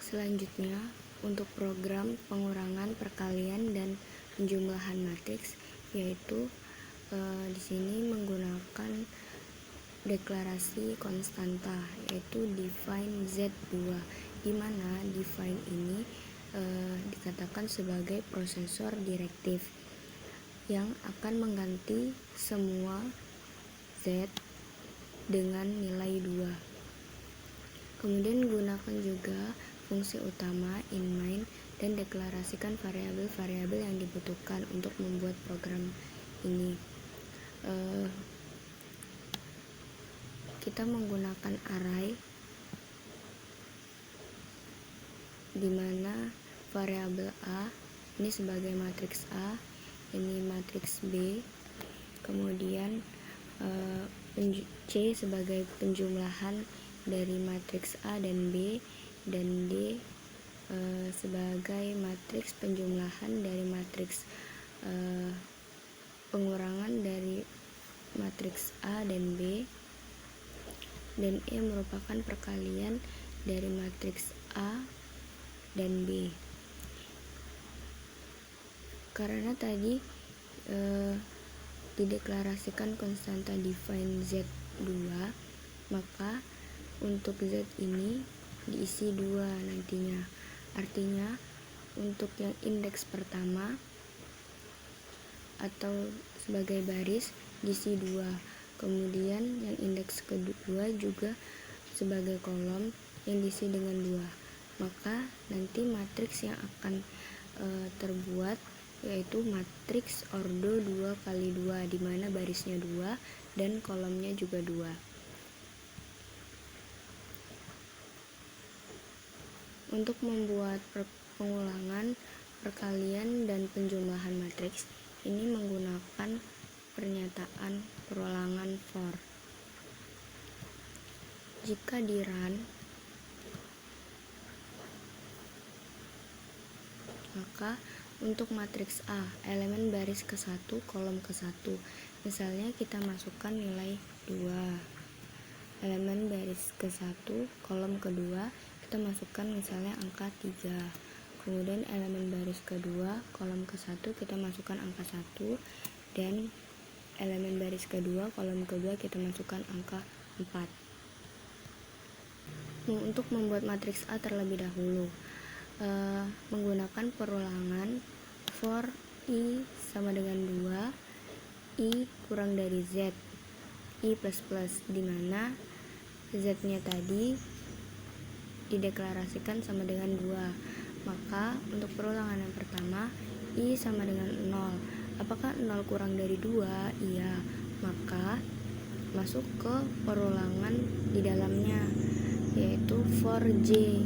Selanjutnya, untuk program pengurangan, perkalian, dan penjumlahan matriks, yaitu di sini menggunakan deklarasi konstanta, yaitu define Z2, di mana define ini dikatakan sebagai prosesor direktif yang akan mengganti semua Z dengan nilai 2. Kemudian gunakan juga fungsi utama inMain dan deklarasikan variabel-variabel yang dibutuhkan untuk membuat program ini. Kita menggunakan array di mana variabel A ini sebagai matriks A, ini matriks B, kemudian C sebagai penjumlahan dari matriks A dan B, dan D sebagai matriks penjumlahan dari matriks pengurangan dari matriks A dan B, dan E merupakan perkalian dari matriks A dan B. Karena tadi dideklarasikan konstanta define Z2, maka untuk Z ini diisi 2 nantinya. Artinya untuk yang indeks pertama atau sebagai baris diisi 2, kemudian yang indeks kedua juga sebagai kolom yang diisi dengan 2. Maka nanti matriks yang akan terbuat yaitu matriks ordo 2 kali 2, di mana barisnya 2 dan kolomnya juga 2. Untuk membuat pengulangan, perkalian, dan penjumlahan matriks, ini menggunakan pernyataan perulangan for. Jika di run, maka untuk matriks A, elemen baris ke-1, kolom ke-1, misalnya kita masukkan nilai 2. Elemen baris ke-1, kolom kedua, kita masukkan misalnya angka 3. Kemudian elemen baris kedua, kolom ke-1, kita masukkan angka 1, dan elemen baris kedua, kolom kedua, kita masukkan angka 4. Untuk membuat matriks A terlebih dahulu, menggunakan perulangan for I sama dengan 2, I kurang dari Z, I plus plus, dimana Z-nya tadi dideklarasikan sama dengan 2. Maka untuk perulangan yang pertama, I sama dengan 0. Apakah 0 kurang dari 2? Iya. Maka masuk ke perulangan di dalamnya, yaitu for J.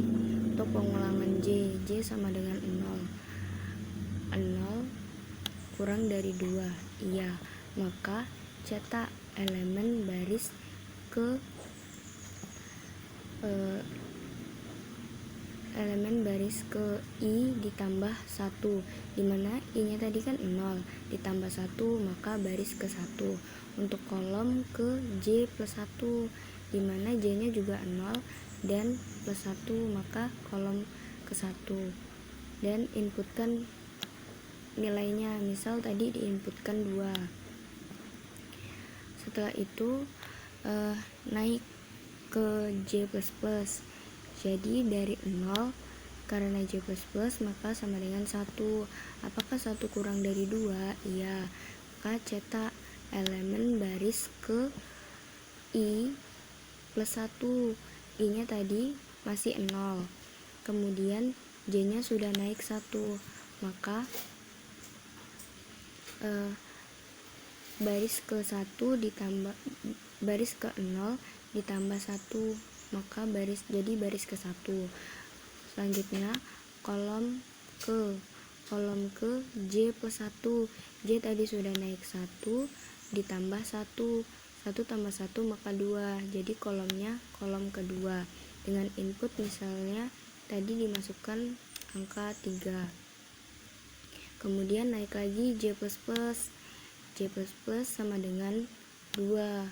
Untuk pengulangan J sama dengan 0. 0 kurang dari 2. Iya. Maka cetak elemen baris ke I ditambah 1, dimana I nya tadi kan 0 ditambah 1, maka baris ke 1. Untuk kolom ke J plus 1, dimana J nya juga 0 dan plus 1, maka kolom ke 1. Dan inputkan nilainya, misal tadi diinputkan 2. Setelah itu naik ke J plus plus. Jadi dari 0, karena J plus plus maka sama dengan 1. Apakah 1 kurang dari 2? Iya. Maka cetak elemen baris ke I plus 1. I nya tadi masih 0, kemudian J nya sudah naik 1, maka baris ke 1 ditambah baris ke 0 ditambah 1, maka baris ke 1. Selanjutnya kolom ke J plus 1. J tadi sudah naik 1 ditambah 1 tambah 1 maka 2. Jadi kolomnya kolom kedua. Dengan input misalnya tadi dimasukkan angka 3. Kemudian naik lagi J plus plus. J plus plus sama dengan 2.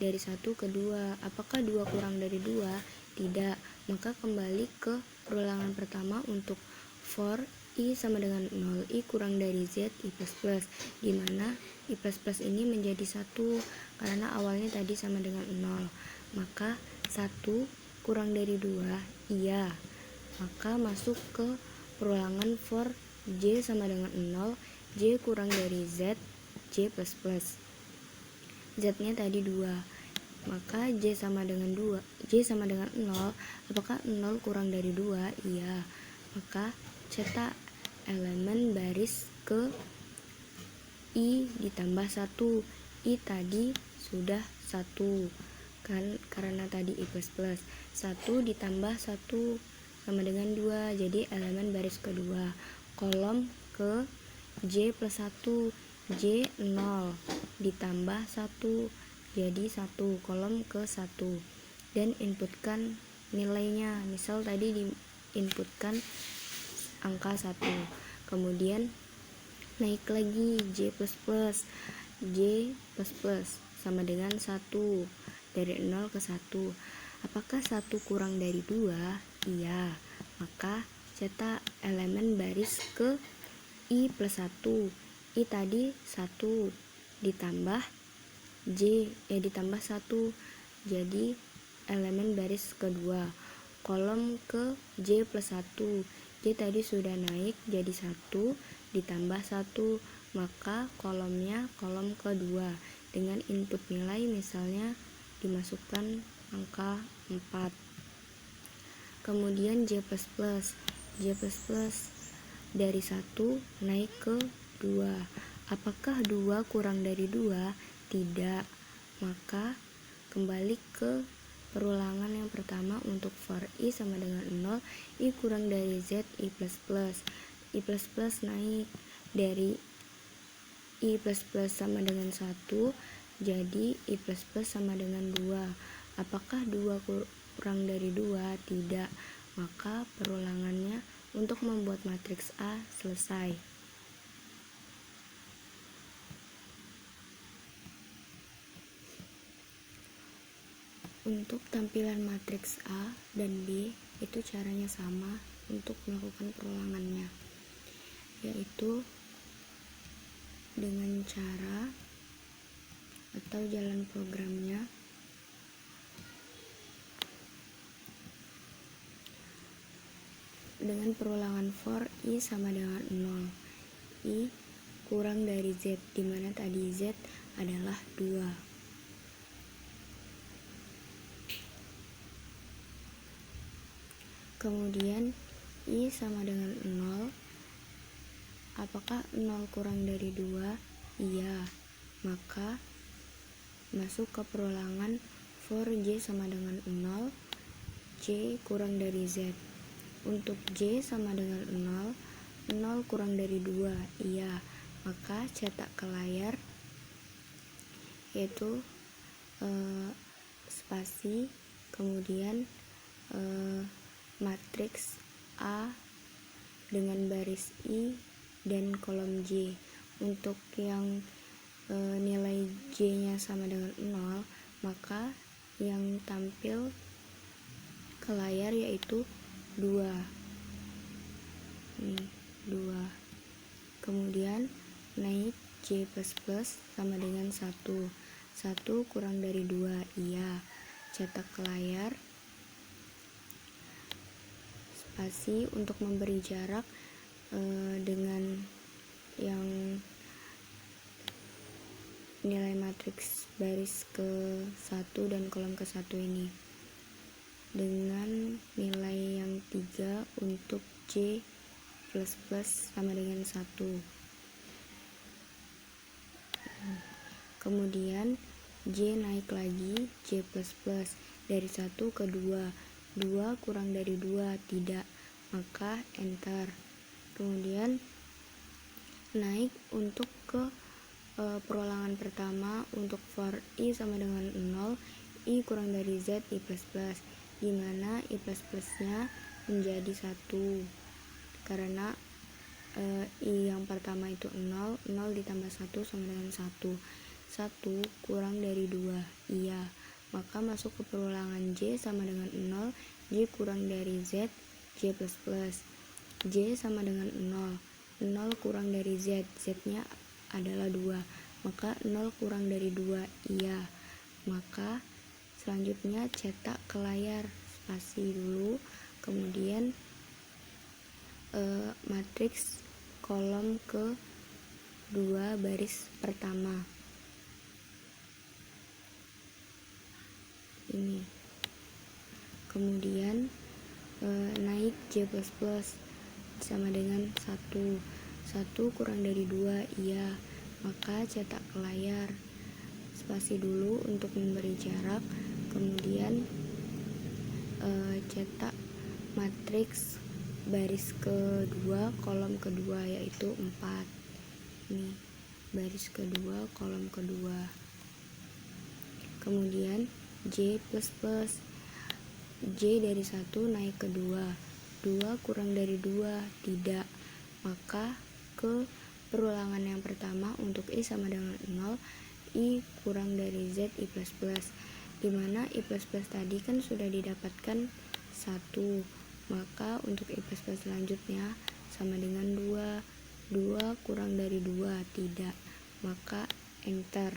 Dari 1 ke 2. Apakah 2 kurang dari 2? Tidak. maka kembali ke perulangan pertama untuk for I sama dengan 0, I kurang dari Z, I plus plus, dimana I plus plus ini menjadi 1 karena awalnya tadi sama dengan 0, maka 1 kurang dari 2, iya, maka masuk ke perulangan for J sama dengan 0, J kurang dari Z, J plus plus, Z nya tadi 2, maka J sama dengan 2, J sama dengan 0, apakah 0 kurang dari 2? Iya, maka cetak elemen baris ke I ditambah 1, I tadi sudah 1 kan, karena tadi I plus plus, 1 ditambah 1 sama dengan 2, jadi elemen baris kedua, kolom ke J plus 1, J 0 ditambah 1, jadi 1, kolom ke 1, dan inputkan nilainya, misal tadi diinputkan angka 1, kemudian naik lagi J plus plus, J plus plus sama dengan 1, dari 0 ke 1, apakah 1 kurang dari 2? Iya, maka cetak elemen baris ke I plus 1, I tadi 1 ditambah J ditambah 1, jadi elemen baris kedua, kolom ke J plus 1, J tadi sudah naik jadi 1 ditambah 1, maka kolomnya kolom kedua dengan input nilai, misalnya dimasukkan angka 4, kemudian J plus plus, J plus plus dari 1 naik ke 2, apakah 2 kurang dari 2? Tidak, maka kembali ke perulangan yang pertama untuk for I sama dengan 0, I kurang dari Z, I plus plus, I plus plus naik dari I plus plus sama dengan 1, jadi I plus plus sama dengan 2, apakah 2 kurang dari 2? Tidak, maka perulangannya untuk membuat matriks A selesai. Untuk tampilan matriks A dan B itu caranya sama untuk melakukan perulangannya, yaitu dengan cara atau jalan programnya dengan perulangan for I sama dengan 0, I kurang dari Z, dimana tadi Z adalah 2. Kemudian I sama dengan 0, apakah 0 kurang dari 2? Iya, maka masuk ke perulangan for J sama dengan 0, J kurang dari Z. Untuk J sama dengan 0, 0 kurang dari 2, iya, maka cetak ke layar, yaitu spasi, kemudian matriks A dengan baris I dan kolom J. Untuk yang nilai J nya sama dengan 0, maka yang tampil ke layar yaitu 2. Nih, 2. Kemudian naik J plus plus sama dengan 1. 1 kurang dari 2, iya, cetak ke layar, spasi untuk memberi jarak dengan yang nilai matriks baris ke 1 dan kolom ke 1 ini, dengan nilai yang 3 untuk J plus plus sama dengan 1. Kemudian J naik lagi, J plus plus dari 1 ke 2, 2 kurang dari 2, tidak, maka enter. Kemudian naik untuk ke perulangan pertama untuk for I sama dengan 0, I kurang dari Z, I plus plus, dimana I plus plusnya menjadi 1 karena I yang pertama itu 0, 0 ditambah 1 sama dengan 1, 1 kurang dari 2, iya, maka masuk ke perulangan J sama dengan 0, J kurang dari Z, J plus plus. J sama dengan 0. 0 kurang dari Z, Z-nya adalah 2. Maka 0 kurang dari 2, iya. Maka selanjutnya cetak ke layar, spasi dulu, kemudian matriks kolom ke 2 baris pertama. Ini. Kemudian naik J plus plus sama dengan 1. 1 kurang dari 2, iya. Maka cetak ke layar, spasi dulu untuk memberi jarak, kemudian cetak matriks baris kedua kolom kedua, yaitu 4. Ini baris kedua kolom kedua. Kemudian J plus plus. J dari 1 naik ke 2. 2 kurang dari 2, tidak. Maka ke perulangan yang pertama untuk I sama dengan 0, I kurang dari Z I plus plus, dimana I plus plus tadi kan sudah didapatkan 1. Maka untuk I plus plus selanjutnya sama dengan 2. 2 kurang dari 2, tidak. Maka enter.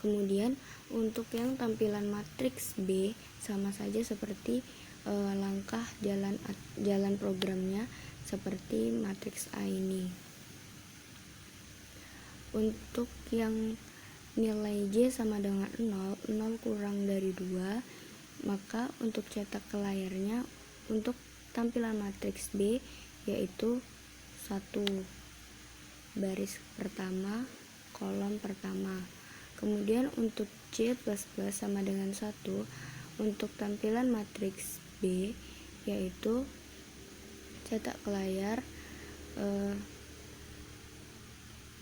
Kemudian untuk yang tampilan matriks B sama saja seperti langkah jalan programnya seperti matriks A ini. Untuk yang nilai J sama dengan 0, 0 kurang dari 2, maka untuk cetak ke layarnya untuk tampilan matriks B yaitu 1 baris pertama kolom pertama. Kemudian untuk J plus plus sama dengan 1, untuk tampilan matriks B yaitu cetak ke layar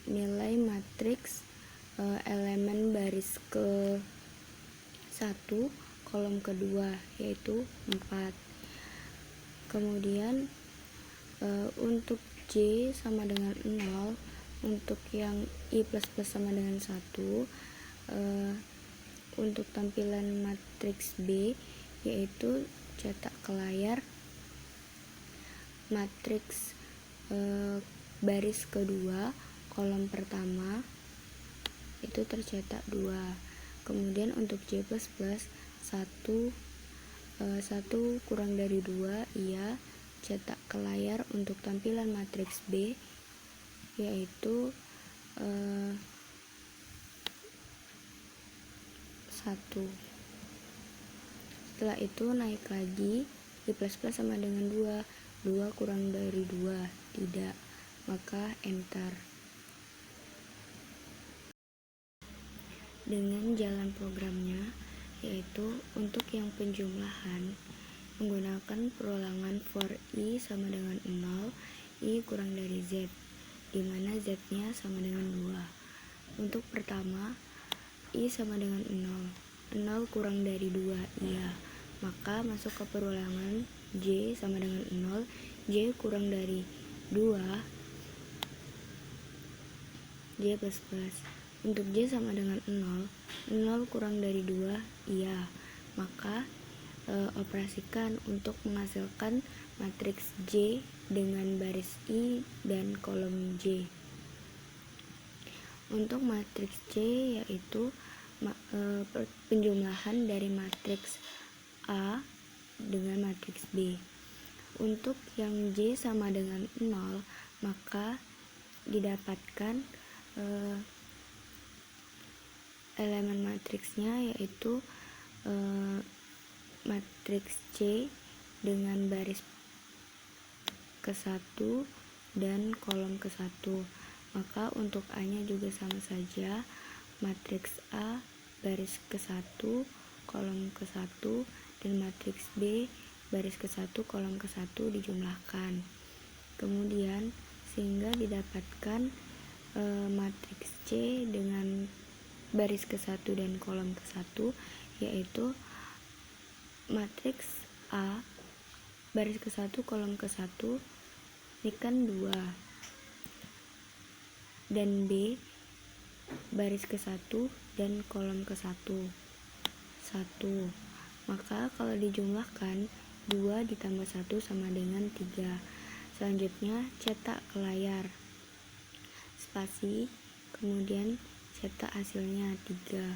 nilai matriks elemen baris ke 1 kolom kedua, yaitu 4. Kemudian untuk J sama dengan 0, untuk yang I plus plus sama dengan 1, untuk tampilan matriks B yaitu cetak ke layar matriks baris kedua kolom pertama itu tercetak 2. Kemudian untuk J plus plus 1 kurang dari 2, iya. Cetak ke layar untuk tampilan matriks B yaitu 1. Setelah itu naik lagi, I plus plus sama dengan 2. 2 kurang dari 2, tidak. Maka enter. Dengan jalan programnya, yaitu untuk yang penjumlahan menggunakan perulangan for I sama dengan 0, I kurang dari Z, dimana Z nya sama dengan 2. Untuk pertama, I sama dengan 0, 0 kurang dari 2, iya. Maka masuk ke perulangan J sama dengan 0, J kurang dari 2, J plus plus. Untuk J sama dengan 0, 0 kurang dari 2, iya. Maka operasikan untuk menghasilkan matriks J dengan baris I dan kolom J. Untuk matriks J yaitu penjumlahan dari matriks A dengan matriks B. Untuk yang J sama dengan 0, maka didapatkan elemen matriksnya yaitu matriks C dengan baris ke-1 dan kolom ke-1. Maka untuk A nya juga sama saja, matriks A baris ke-1 kolom ke-1 dan matriks B baris ke-1 kolom ke-1 dijumlahkan. Kemudian sehingga didapatkan matriks C dengan baris ke-1 dan kolom ke-1 yaitu matriks A baris ke-1 kolom ke-1 ini kan 2, dan B baris ke-1 dan kolom ke-1 1. Maka kalau dijumlahkan 2 ditambah 1 sama dengan 3. Selanjutnya cetak ke layar, spasi, kemudian cetak hasilnya 3.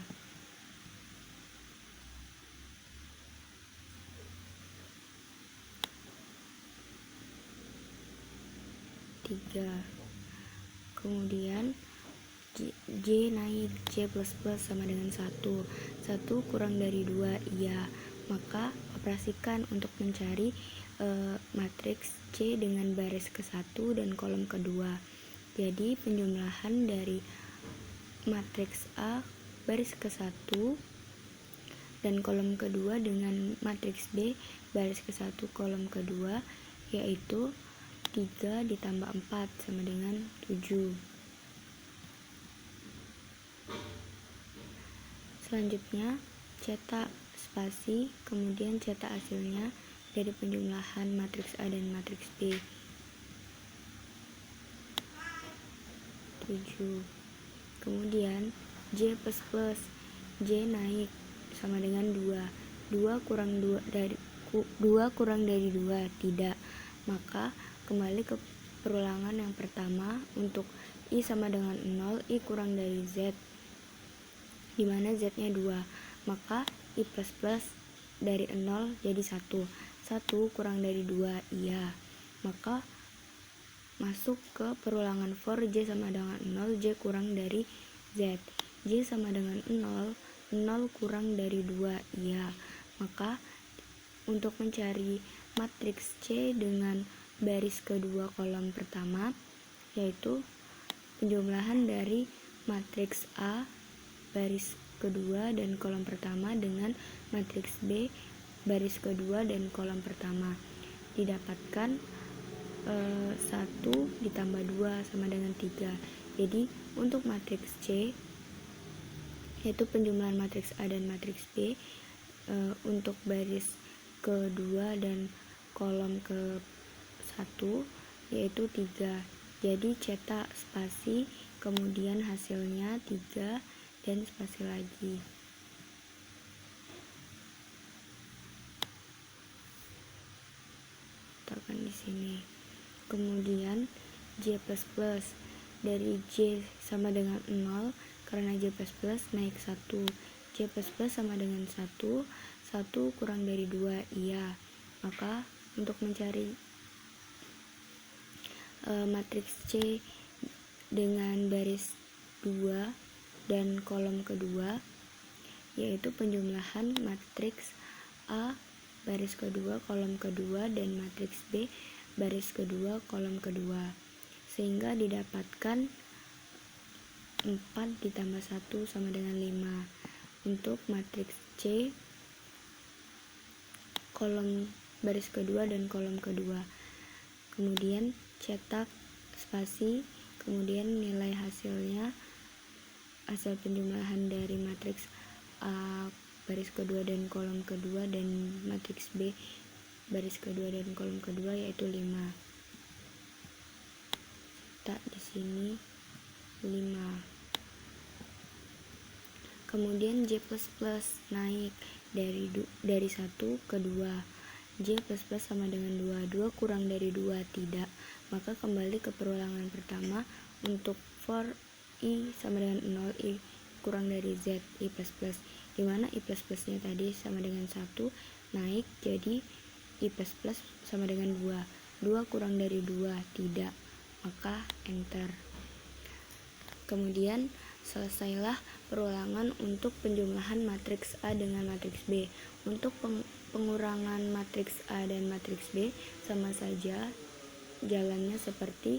Kemudian J naik, J plus plus sama dengan 1. 1 kurang dari 2, iya. Maka operasikan untuk mencari matriks C dengan baris ke-1 dan kolom kedua. Jadi penjumlahan dari matriks A baris ke-1 dan kolom kedua dengan matriks B baris ke-1 kolom kedua yaitu 3 ditambah 4 sama dengan 7. Selanjutnya cetak spasi, kemudian cetak hasilnya dari penjumlahan matriks A dan matriks B. 7. Kemudian J plus plus, J naik sama dengan 2. 2 kurang dari 2, tidak. Maka kembali ke perulangan yang pertama untuk I sama dengan 0, I kurang dari Z, dimana Z nya 2. Maka I plus plus dari 0 jadi 1. 1 kurang dari 2, iya. Maka masuk ke perulangan for J sama dengan 0, J kurang dari Z. J sama dengan 0, 0 kurang dari 2, iya. Maka untuk mencari matriks C dengan baris kedua kolom pertama yaitu penjumlahan dari matriks A baris kedua dan kolom pertama dengan matriks B baris kedua dan kolom pertama, didapatkan 1 ditambah 2 sama dengan 3. Jadi untuk matriks C yaitu penjumlahan matriks A dan matriks B untuk baris kedua dan kolom ke 1 yaitu 3. Jadi cetak spasi, kemudian hasilnya 3 dan spasi lagi. Letakkan di sini. Kemudian J plus plus, dari J sama dengan 0 karena J plus plus naik 1. J plus plus sama dengan 1. 1 kurang dari 2, iya. Maka untuk mencari matriks C dengan baris 2 dan kolom kedua yaitu penjumlahan matriks A baris kedua kolom kedua dan matriks B baris kedua kolom kedua, sehingga didapatkan 4 ditambah 1 sama dengan 5 untuk matriks C kolom baris kedua dan kolom kedua. Kemudian cetak spasi, kemudian nilai hasilnya, hasil penjumlahan dari matriks A baris kedua dan kolom kedua dan matriks B baris kedua dan kolom kedua yaitu 5. Cetak di sini 5. Kemudian J plus plus naik dari 1 ke 2. J plus plus sama dengan 2. 2 kurang dari 2, tidak. Maka kembali ke perulangan pertama untuk for I sama dengan 0, I kurang dari Z, I plus plus, dimana I plus plusnya tadi sama dengan 1, naik jadi I plus plus sama dengan 2. 2 kurang dari 2, tidak. Maka enter. Kemudian selesailah perulangan untuk penjumlahan matriks A dengan matriks B. Untuk pengurangan matriks A dan matriks B sama saja jalannya seperti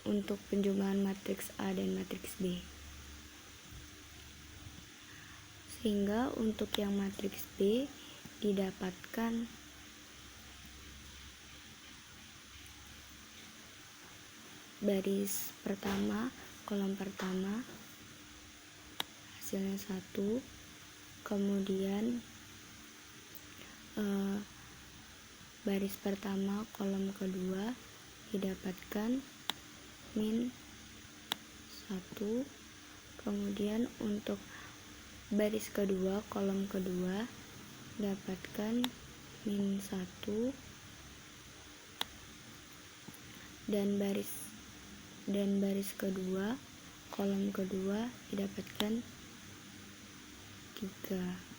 untuk penjumlahan matriks A dan matriks B. Sehingga untuk yang matriks B didapatkan baris pertama, kolom pertama, hasilnya 1. Kemudian baris pertama, kolom kedua didapatkan min 1. Kemudian untuk baris kedua, kolom kedua dapatkan min 1, dan baris kedua, kolom kedua didapatkan 3.